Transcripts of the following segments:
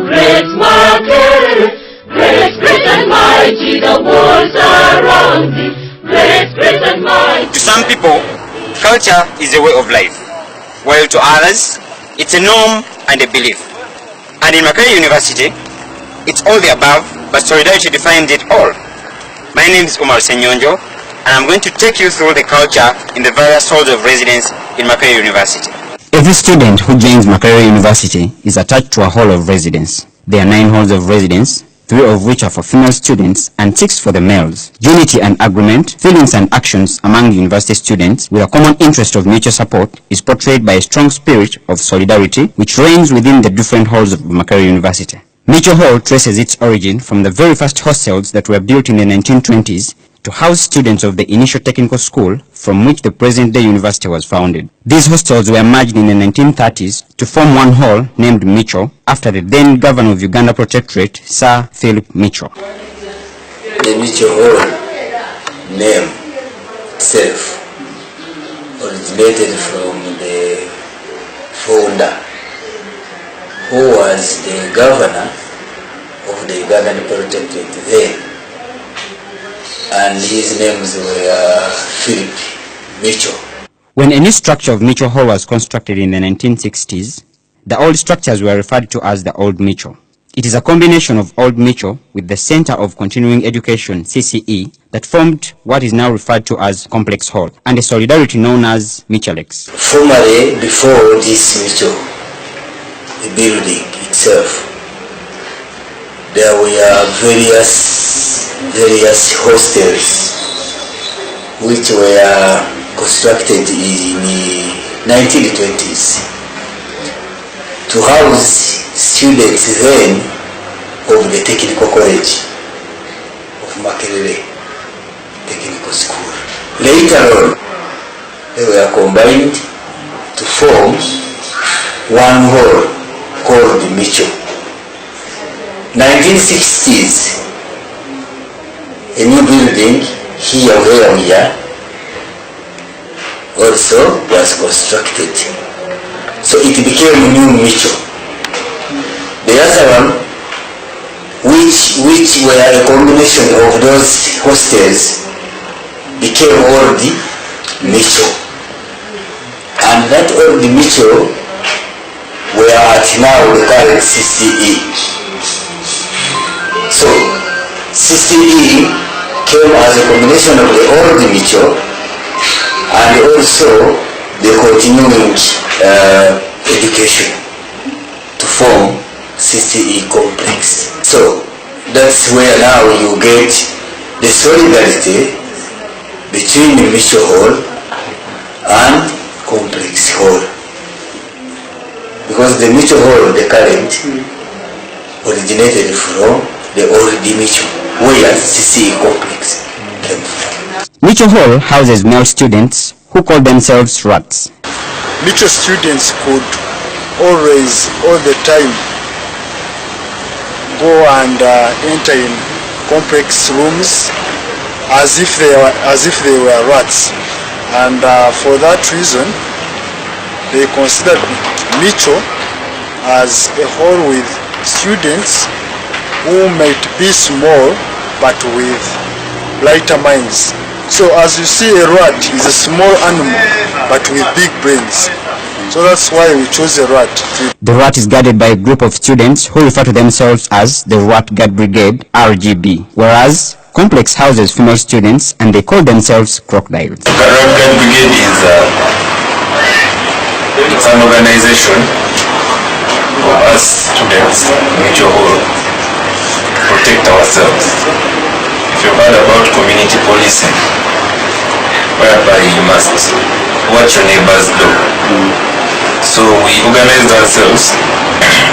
great Makerere, great and mighty, the walls around thee, great and mighty. To some people, culture is a way of life, while to others, it's a norm and a belief. And in Makerere University, it's all the above, but solidarity defines it all. My name is Umar Senyonjo, and I'm going to take you through the culture in the various halls of residence in Makerere University. Every student who joins Makerere University is attached to a hall of residence. There are 9 halls of residence, 3 of which are for female students and 6 for the males. Unity and agreement, feelings and actions among the university students with a common interest of mutual support is portrayed by a strong spirit of solidarity which reigns within the different halls of Makerere University. Mitchell Hall traces its origin from the very first hostels that were built in the 1920s to house students of the initial technical school from which the present-day university was founded. These hostels were merged in the 1930s to form one hall named Mitchell after the then governor of Uganda Protectorate, Sir Philip Mitchell. The Mitchell Hall name itself originated from the founder, who was the governor of the Ugandan Protectorate then, and his names were Philip Mitchell. When a new structure of Mitchell Hall was constructed in the 1960s, the old structures were referred to as the Old Mitchell. It is a combination of Old Mitchell with the Center of Continuing Education, CCE, that formed what is now referred to as Complex Hall, and a solidarity known as Mitchellex. Formerly, before this Mitchell, the building itself, there were various hostels which were constructed in the 1920s to house students then of the Technical College of Makerere Technical School. Later on, they were combined to form one hall called Mitchell. 1960s, a new building here where we are also was constructed. So it became New Mitchell. The other one, which were a combination of those hostels, became Old Mitchell. And that Old Mitchell were at now the current CCE. So CCE came as a combination of the Old Mitchell and also the continuing education to form CCE complex. So that's where now you get the solidarity between the Mitchell Hall and Complex Hall. Because the Mitchell Hall, the current, originated from the Old Mitchell, where CCE complex came from. Mitchell Hall houses male students who call themselves rats. Mitchell students could always, all the time, go and enter in complex rooms as if they were rats, and for that reason, they considered Mitchell as a hall with students who might be small but with lighter minds. So as you see, a rat is a small animal but with big brains. So that's why we chose a rat. The rat is guarded by a group of students who refer to themselves as the Rat Guard Brigade, RGB, whereas Complex houses female students and they call themselves crocodiles. The Rat Guard Brigade is it's an organization of us students, Mitchell Hall, protect ourselves. If you've heard about community policing, whereby you must watch your neighbor's door. So we organize ourselves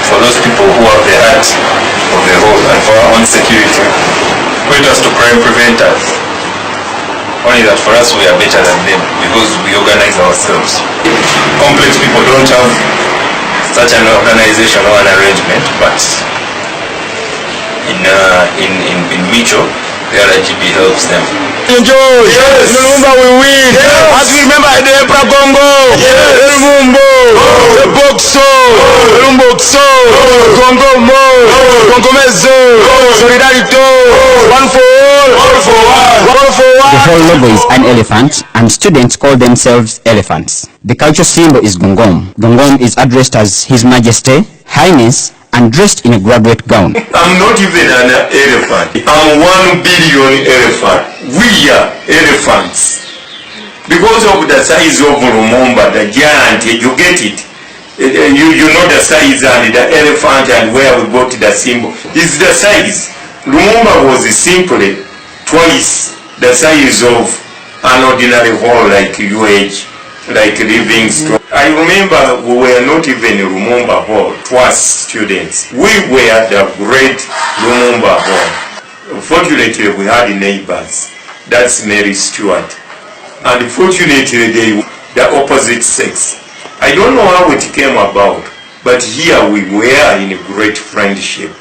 for those people who have the heart of the whole and for our own security, point us to crime preventers. Only that for us we are better than them because we organize ourselves. Complex people don't have such an organization or an arrangement, but in Mitchell, the RGB helps them. Enjoy! Yes! Remember we win! Yes! As we remember the Emperor Bongo! Yes! Boxo, Lumboxo, Gongomo, Gongomezo, Solidarito, one for all, one for one. The whole logo is an elephant, and students call themselves elephants. The culture symbol is Gongom. Gongom is addressed as His Majesty, Highness, and dressed in a graduate gown. I'm not even an elephant. I'm 1 billion elephant. We are elephants. Because of the size of Lumumba, the giant, you get it. You know the size and the elephant and where we got the symbol. It's the size. Lumumba was simply twice the size of an ordinary hall like UH, like Livingstone. I remember we were not even Lumumba Hall, twice students. We were the great Lumumba Hall. Fortunately, we had neighbors. That's Mary Stewart. And fortunately, they were the opposite sex. I don't know how it came about, but here we were in a great friendship,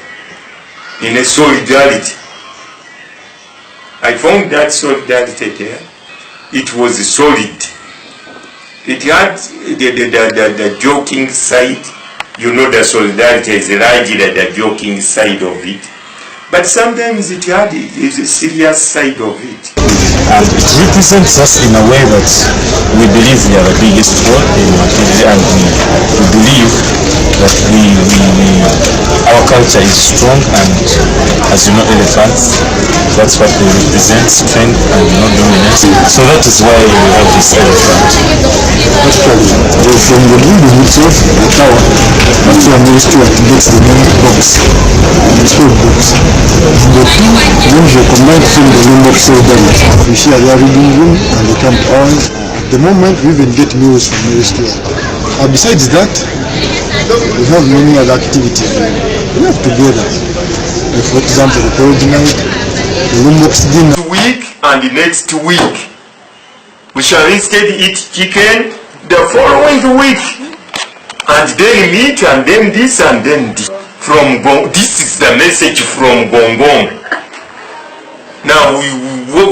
in a solidarity. I found that solidarity there. It was solid. It had the joking side. You know, the solidarity is largely the joking side of it. But sometimes it had a serious side of it. And it represents us in a way that we believe we are the biggest hall in Makerere, and we believe that our culture is strong, and as you know, elephants, that's what they represent, strength and no dominance. So that is why we have this elephant. Actually, from the building itself, the tower, that's where Mary Stewart gets the name box, the sport box. The two rooms were combined from the room of solidarity. We share their reading room and the camp on. At the moment, we even get meals from Mary Stewart. Besides that, we have many other activities we have together. Like, for example, the cold night, the room box dinner. Week and next week, we shall instead eat chicken the following week, and then meat, and then this, and then this. This is the message from Gongong. Now,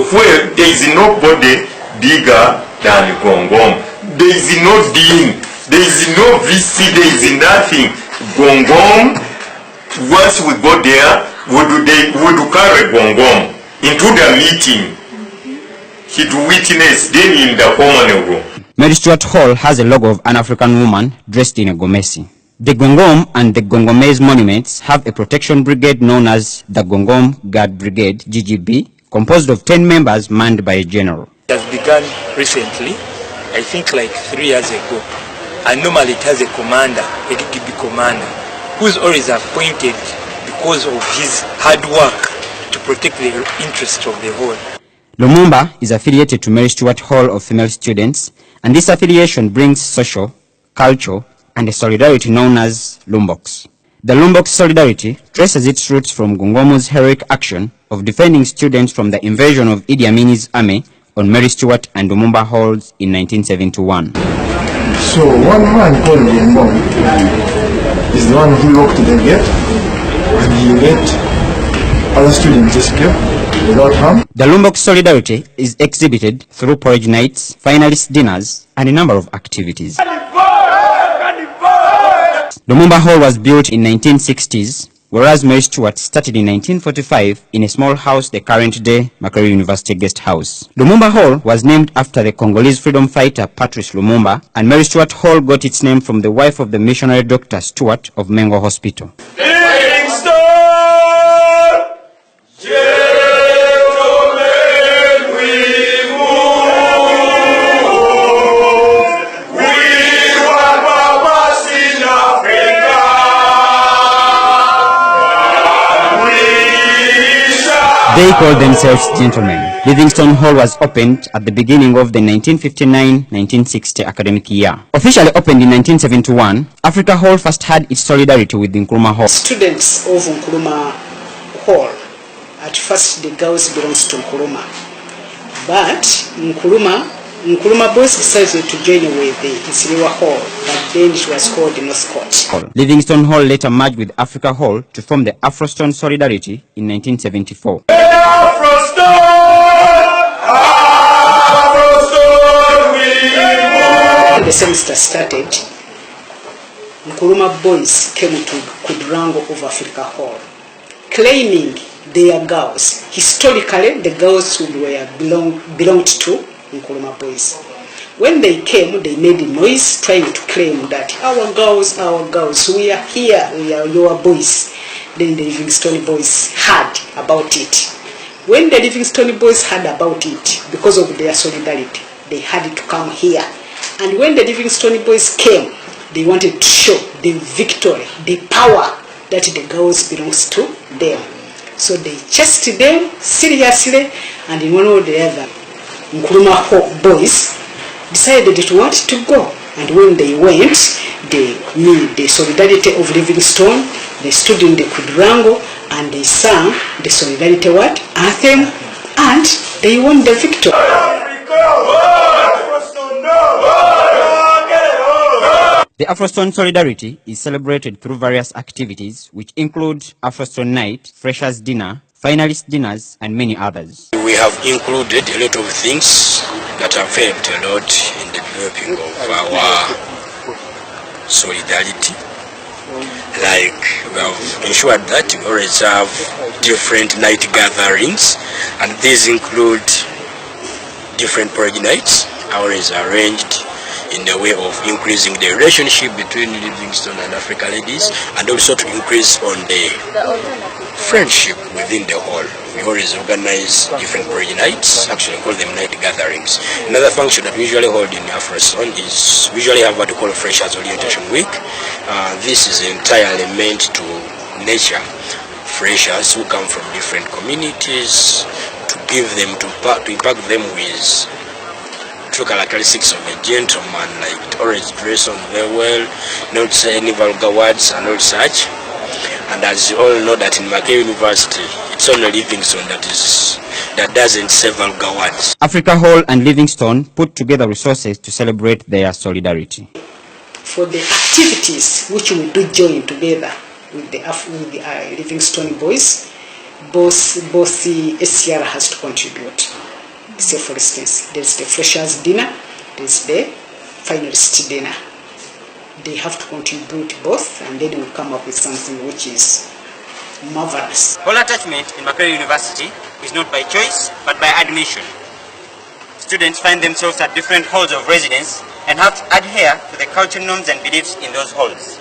where there is nobody bigger than Gongong. There is no dean, there is no VC, there is nothing. Gongong, once we go there, would carry Gongong into the meeting. He'd witness then in the common room. Mary Stewart Hall has a logo of an African woman dressed in a gomesi. The Gongom and the Gongomese monuments have a protection brigade known as the Gongom Guard Brigade, GGB, composed of 10 members manned by a general. It has begun recently, I think like 3 years ago, and normally it has a commander, a GGB commander, who is always appointed because of his hard work to protect the interests of the whole. Lumumba is affiliated to Mary Stewart Hall of Female Students, and this affiliation brings social, cultural, and a solidarity known as Lumbox. The Lumbox solidarity traces its roots from Gongomo's heroic action of defending students from the invasion of Idi Amin's army on Mary Stewart and Lumumba halls in 1971. So one man called Gongom is the one who locked the gate, and he let other students escape without harm. The Lumbox solidarity is exhibited through porridge nights, finalist dinners, and a number of activities. Lumumba Hall was built in 1960s, whereas Mary Stewart started in 1945 in a small house, the current-day Makerere University guest house. Lumumba Hall was named after the Congolese freedom fighter Patrice Lumumba, and Mary Stewart Hall got its name from the wife of the missionary Dr. Stewart of Mengo Hospital. They called themselves gentlemen. Livingstone Hall was opened at the beginning of the 1959-1960 academic year. Officially opened in 1971, Africa Hall first had its solidarity with the Nkrumah Hall. Students of Nkrumah Hall, at first the girls belongs to Nkrumah, but Nkrumah boys decided to join with the Isiriwa Hall, but then it was called the North Court. Livingstone Hall later merged with Africa Hall to form the Afrostone Solidarity in 1974. The semester started, Nkrumah boys came to Quadrangle of Africa Hall, claiming they are girls. Historically, the girls who belonged to Nkrumah boys. When they came, they made a noise trying to claim that our girls, we are here, we are your boys. Then the Livingstone boys heard about it. When the Livingstone boys heard about it, because of their solidarity, they had to come here. And when the Livingstone boys came, they wanted to show the victory, the power that the girls belongs to them. So they chased them seriously, and in one or the other, Nkrumah boys decided to want to go. And when they went, they knew the solidarity of Livingstone. They stood in the Quadrangle and they sang the solidarity anthem, and they won the victory. The Afrostone Solidarity is celebrated through various activities which include Afrostone Night, Freshers Dinner, Finalist Dinners, and many others. We have included a lot of things that have helped a lot in the developing of our solidarity. Like, we have ensured that we always have different night gatherings, and these include different parade nights, always arranged in the way of increasing the relationship between Livingstone and Africa Ladies, and also to increase on the friendship within the hall. We always organize different parade nights, actually call them night gatherings. Another function that we usually hold in Afrostone is we usually have what we call Freshers Orientation Week. This is entirely meant to nurture freshers who come from different communities, to give them, to impact them with true characteristics of a gentleman, like to always dress on very well, not say any vulgar words and all such. And as you all know that in Makerere University, it's only Livingstone that doesn't say vulgar words. Africa Hall and Livingstone put together resources to celebrate their solidarity. For the activities which we do join together with the Livingstone boys, both the SCR has to contribute. Say for instance, there's the Freshers Dinner, there's the Finalist Dinner. They have to contribute both, and then we'll come up with something which is marvelous. Hall attachment in Makerere University is not by choice, but by admission. Students find themselves at different halls of residence and have to adhere to the cultural norms and beliefs in those halls.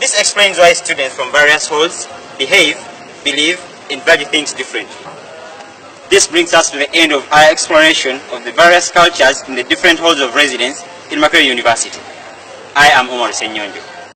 This explains why students from various halls behave, believe, and value things differently. This brings us to the end of our exploration of the various cultures in the different halls of residence in Makerere University. I am Omar Senyonjo.